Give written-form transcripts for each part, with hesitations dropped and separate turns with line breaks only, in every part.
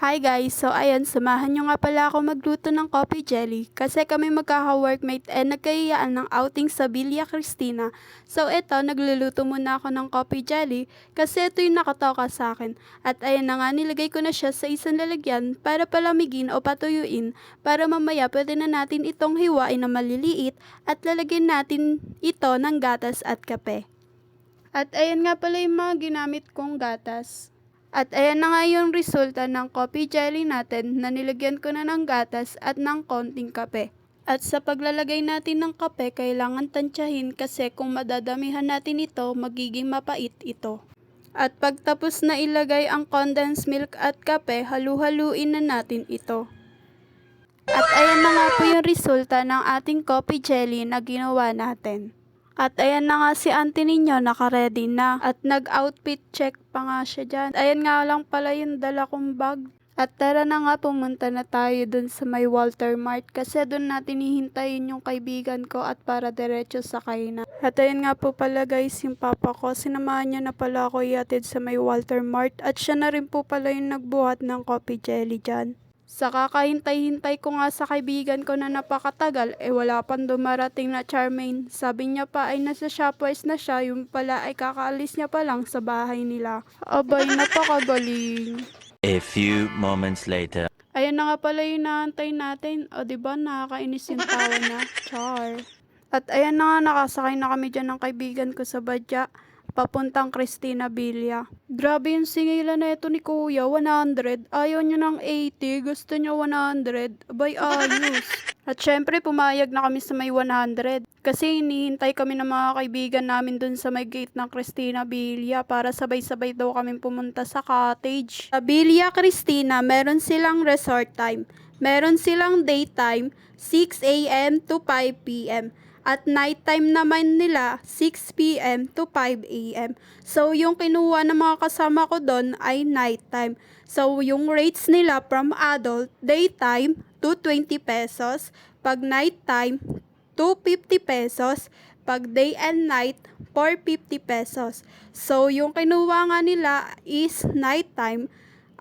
Hi guys! So ayan, samahan nyo nga pala ako magluto ng coffee jelly kasi kami magkaka-workmate nagkayayaan ng outing sa Villa Cristina. So eto, nagluluto muna ako ng coffee jelly kasi ito yung nakatoka sa akin. At ayan na nga, nilagay ko na siya sa isang lalagyan para palamigin o patuyuin para mamaya pwede na natin itong hiwain na maliliit at lalagyan natin ito ng gatas at kape. At ayan nga pala yung mga ginamit kong gatas. At ayan na nga yung resulta ng coffee jelly natin na nilagyan ko na ng gatas at ng konting kape. At sa paglalagay natin ng kape, kailangan tansyahin kasi kung madadamihan natin ito, magiging mapait ito. At pagtapos na ilagay ang condensed milk at kape, halu-haluin na natin ito. At ayan na nga po yung resulta ng ating coffee jelly na ginawa natin. At ayan na nga si auntie ninyo, naka-ready na. At nag-outfit check pa nga siya dyan. Ayan nga lang pala yung dala kong bag. At tara na nga, pumunta na tayo dun sa may Walter Mart kasi dun natin hihintayin yung kaibigan ko at para diretso sa kainan. At ayan nga po pala guys, yung papa ko, sinamahan niya na pala ako iatid sa may Walter Mart at siya na rin po pala yung nagbuhat ng coffee jelly dyan. Sa kakahintay-hintay ko nga sa kaibigan ko na napakatagal, wala pang dumarating na Charmaine. Sabi niya pa ay nasa Shopwise na siya, yung pala ay kakaalis niya pa lang sa bahay nila. Abay, napakagaling.
A few moments later.
Ayan na nga pala yung naantay natin. O diba, nakakainis yung tawa na. Char. At ayan na nga, nakasakay na kami dyan ng kaibigan ko sa badya. Papuntang Cristina Villa. Grabe yung singilan na ito ni Kuya, 100. Ayaw niya ng 80, gusto niya 100. Abay, ayos. At syempre, pumayag na kami sa may 100. Kasi hinihintay kami ng mga kaibigan namin dun sa may gate ng Cristina Villa para sabay-sabay daw kami pumunta sa cottage. Sa Villa Cristina, meron silang resort time. Meron silang daytime, 6 a.m. to 5 p.m. At nighttime naman nila, 6 p.m. to 5 a.m. So, yung kinuha ng mga kasama ko doon ay nighttime. So, yung rates nila from adult, daytime, 220 pesos. Pag nighttime, 250 pesos. Pag day and night, 450 pesos. So, yung kinuha nga nila is nighttime.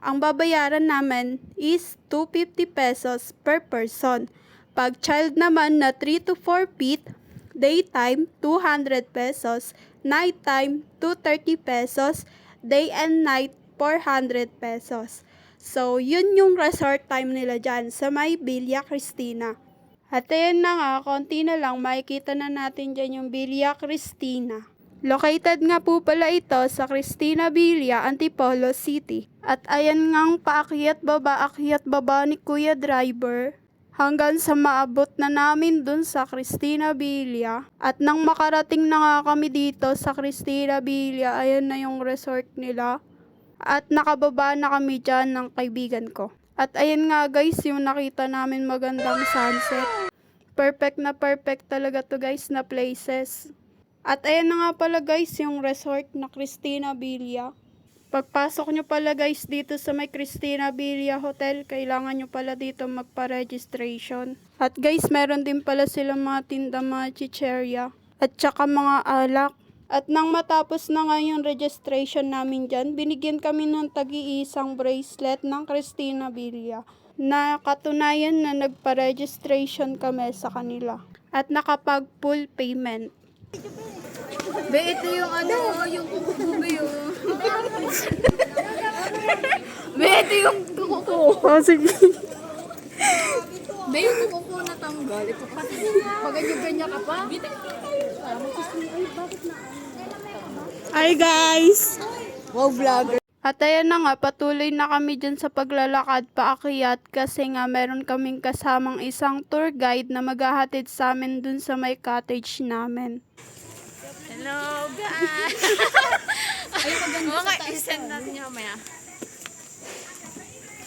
Ang babayaran namin is 250 pesos per person. Pag child naman na 3 to 4 feet, daytime 200 pesos, nighttime 230 pesos, day and night 400 pesos. So, yun yung resort time nila dyan sa may Villa Cristina. At ayan na nga, konti na lang, makikita na natin dyan yung Villa Cristina. Located nga po pala ito sa Cristina Villa, Antipolo City. At ayan ngang paakyat baba ni Kuya Driver. Hanggang sa maabot na namin dun sa Cristina Villa. At nang makarating na nga kami dito sa Cristina Villa, ayan na yung resort nila. At nakababa na kami dyan ng kaibigan ko. At ayan nga guys, yung nakita namin magandang sunset. Perfect talaga to guys na places. At ayan na nga pala guys, yung resort na Cristina Villa. Pagpasok nyo pala guys dito sa may Cristina Villa Hotel, kailangan nyo pala dito magpa-registration. At guys, meron din pala silang mga tinda, mga chicherya, at saka mga alak. At nang matapos na nga yung registration namin dyan, binigyan kami ng tagi-isang bracelet ng Cristina Villa na katunayan na nagpa-registration kami sa kanila. At nakapag-full payment.
Be, ito yung yung kukubi yung... Be, ito yung kuko.
Oh, sige.
Be, yung kuko na tanggal. Ito pa. Pag-ganyan ka pa.
Hi guys!
Wow, vlogger.
At ayan na nga, patuloy na kami dyan sa paglalakad paakyat kasi nga meron kaming kasamang isang tour guide na maghahatid sa amin dun sa may cottage namin.
Hello, guys. Ay, maganda sa taas. I-send natin niyo mamaya.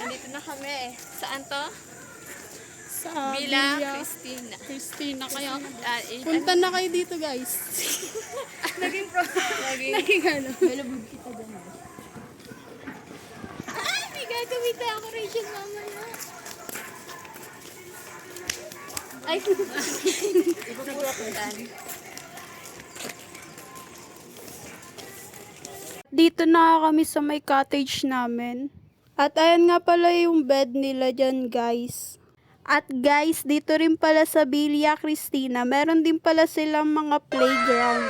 Nandito na kami. Saan to?
Sa
Villa Cristina.
Cristina kaya.
Punta.
Punta na kayo dito guys.
Naging pro.
Naging ano.
Belabog kita dyan. Ay, may gagawin tayo ako, Rachel, mamaya. Ay, nagpapuntan.
Dito na kami sa may cottage namin. At ayan nga pala yung bed nila dyan, guys. At guys, dito rin pala sa Villa Cristina, meron din pala silang mga playground.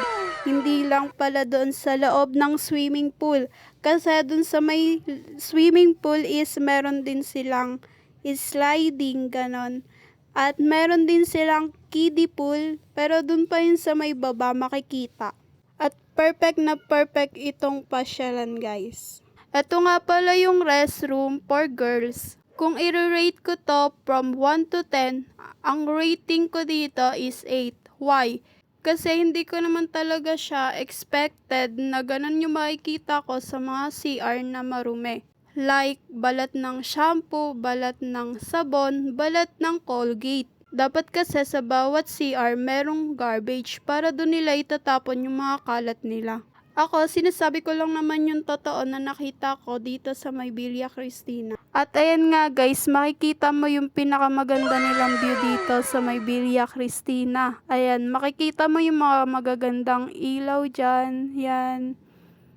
Hindi lang pala doon sa loob ng swimming pool. Kasi doon sa may swimming pool is meron din silang sliding, ganon. At meron din silang kiddie pool, pero doon pa yun sa may baba makikita. At perfect na perfect itong pasyalan, guys. Ito nga pala yung restroom for girls. Kung i-rate ko to from 1 to 10, ang rating ko dito is 8. Why? Kasi hindi ko naman talaga siya expected na ganun yung makikita ko sa mga CR na marumi. Like, balat ng shampoo, balat ng sabon, balat ng Colgate. Dapat kasi sa bawat CR merong garbage para doon nila itatapon yung mga kalat nila. Ako, sinasabi ko lang naman yung totoo na nakita ko dito sa may Villa Cristina. At ayan nga guys, makikita mo yung pinakamaganda nilang view dito sa may Villa Cristina. Ayan, makikita mo yung mga magagandang ilaw dyan. Yan.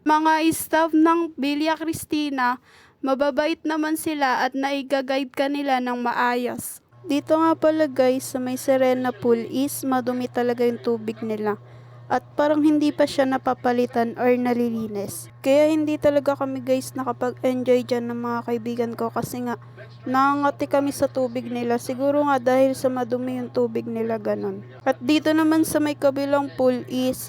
Mga staff ng Villa Cristina, mababait naman sila at naiga-guide ka nila ng maayos. Dito nga pala guys, sa may Serena Pool is madumi talaga yung tubig nila. At parang hindi pa siya napapalitan or nalilinis. Kaya hindi talaga kami guys nakapag-enjoy dyan ng mga kaibigan ko kasi nga nangangati kami sa tubig nila. Siguro nga dahil sa madumi yung tubig nila ganon. At dito naman sa may kabilang pool is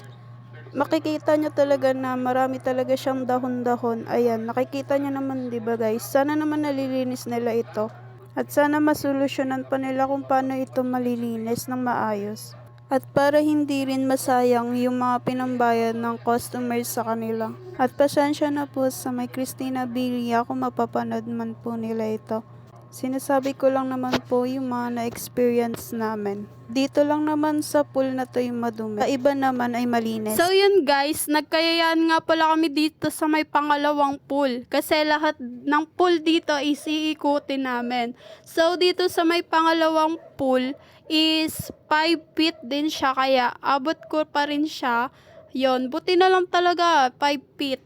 makikita nyo talaga na marami talaga siyang dahon-dahon. Ayan, nakikita nyo naman 'di ba guys? Sana naman nalilinis nila ito. At sana masolusyonan pa nila kung paano ito malilinis ng maayos. At para hindi rin masayang yung mga pinambayad ng customers sa kanila. At pasensya na po sa may Cristina Villa kung mapapanood man po nila ito. Sinasabi ko lang naman po yung mga na-experience namin. Dito lang naman sa pool na to yung madumi. Sa iba naman ay malinis. So yun guys, nagkayayaan nga pala kami dito sa may pangalawang pool. Kasi lahat ng pool dito is iikutin namin. So dito sa may pangalawang pool is 5 feet din siya. Kaya abot ko pa rin siya. Yun, buti na lang talaga 5 feet.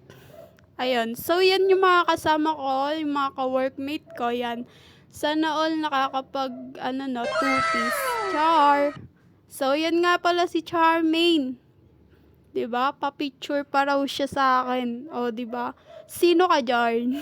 Ayun. So, yan yung mga kasama ko, yung mga ka-workmate ko, yan. Sana all nakakapag, 2-piece. Char! So, yan nga pala si Charmaine. 'Di ba? Pa-picture pa raw siya sa akin. O, 'di ba? Sino ka, Jarn?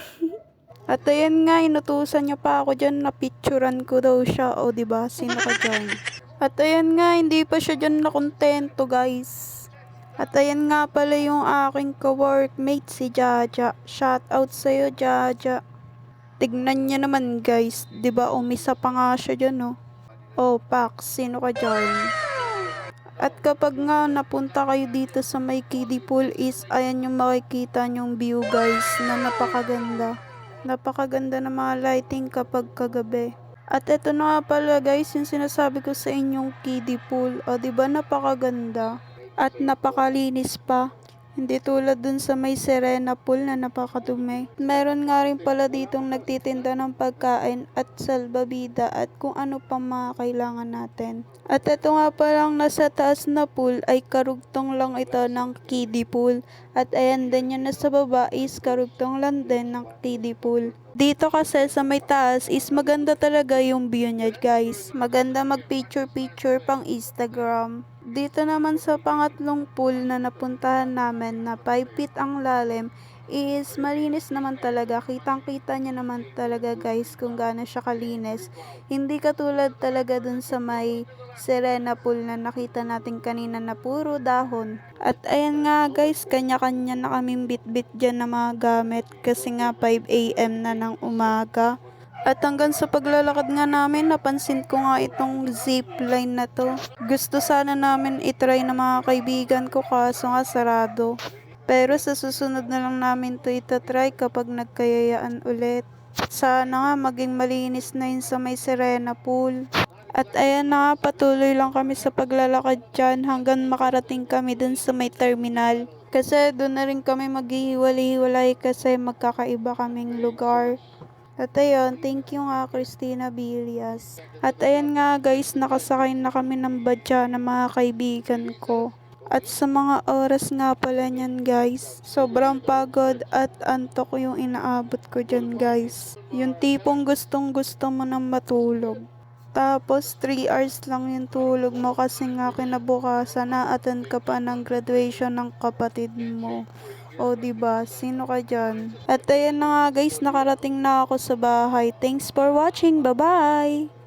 At ayan nga, inutusan niya pa ako dyan na picturean ko daw siya. O, 'di ba? Sino ka, Jarn? At ayan nga, hindi pa siya dyan nakontento, guys. At ayan nga pala yung aking ka-workmate si Jaja. Shout out sa'yo, Jaja. Tignan niya naman guys. 'Di ba umisa pa nga siya dyan, oh. Oh, Pax, sino ka dyan? At kapag nga napunta kayo dito sa may kiddie pool is ayan yung makikita nyong view guys na napakaganda. Napakaganda ng mga lighting kapag kagabi. At eto na nga pala guys yung sinasabi ko sa inyong kiddie pool. O 'di ba napakaganda? At napakalinis pa. Hindi tulad dun sa may Serena Pool na napakadumi. Meron nga rin pala ditong nagtitinda ng pagkain at salbabida at kung ano pang mga kailangan natin. At ito nga palang nasa taas na pool ay karugtong lang ito ng kiddie pool. At ayan din yung nasa baba is karugtong lang din ng kiddie pool. Dito kasi sa may taas is maganda talaga yung view niya guys. Maganda mag picture pang Instagram. Dito naman sa pangatlong pool na napuntahan namin na 5 feet ang lalim is malinis naman talaga. Kitang-kita niya naman talaga guys kung gaano siya kalinis. Hindi katulad talaga dun sa may Serena Pool na nakita natin kanina na puro dahon. At ayan nga guys, kanya-kanya na kaming bit-bit dyan na mga gamit kasi nga 5 AM na ng umaga. At hanggang sa paglalakad nga namin, napansin ko nga itong zipline na to. Gusto sana namin itry ng mga kaibigan ko kaso nga sarado. Pero sa susunod na lang namin to itatry kapag nagkayayaan ulit. Sana nga maging malinis na yun sa may Serena Pool. At ayan na nga, patuloy lang kami sa paglalakad dyan hanggang makarating kami dun sa may terminal. Kasi doon na rin kami maghihiwalay-hiwalay kasi magkakaiba kaming lugar. At ayun, thank you nga Cristina Villas. At ayan nga guys, nakasakay na kami ng badya ng mga kaibigan ko. At sa mga oras nga pala niyan guys, sobrang pagod at antok yung inaabot ko dyan guys. Yung tipong gustong gusto mo nang matulog. Tapos 3 hours lang yung tulog mo kasi nga kinabukasan na-attend ka pa ng graduation ng kapatid mo. O diba, sino ka dyan? At ayan na nga guys, nakarating na ako sa bahay. Thanks for watching, bye bye!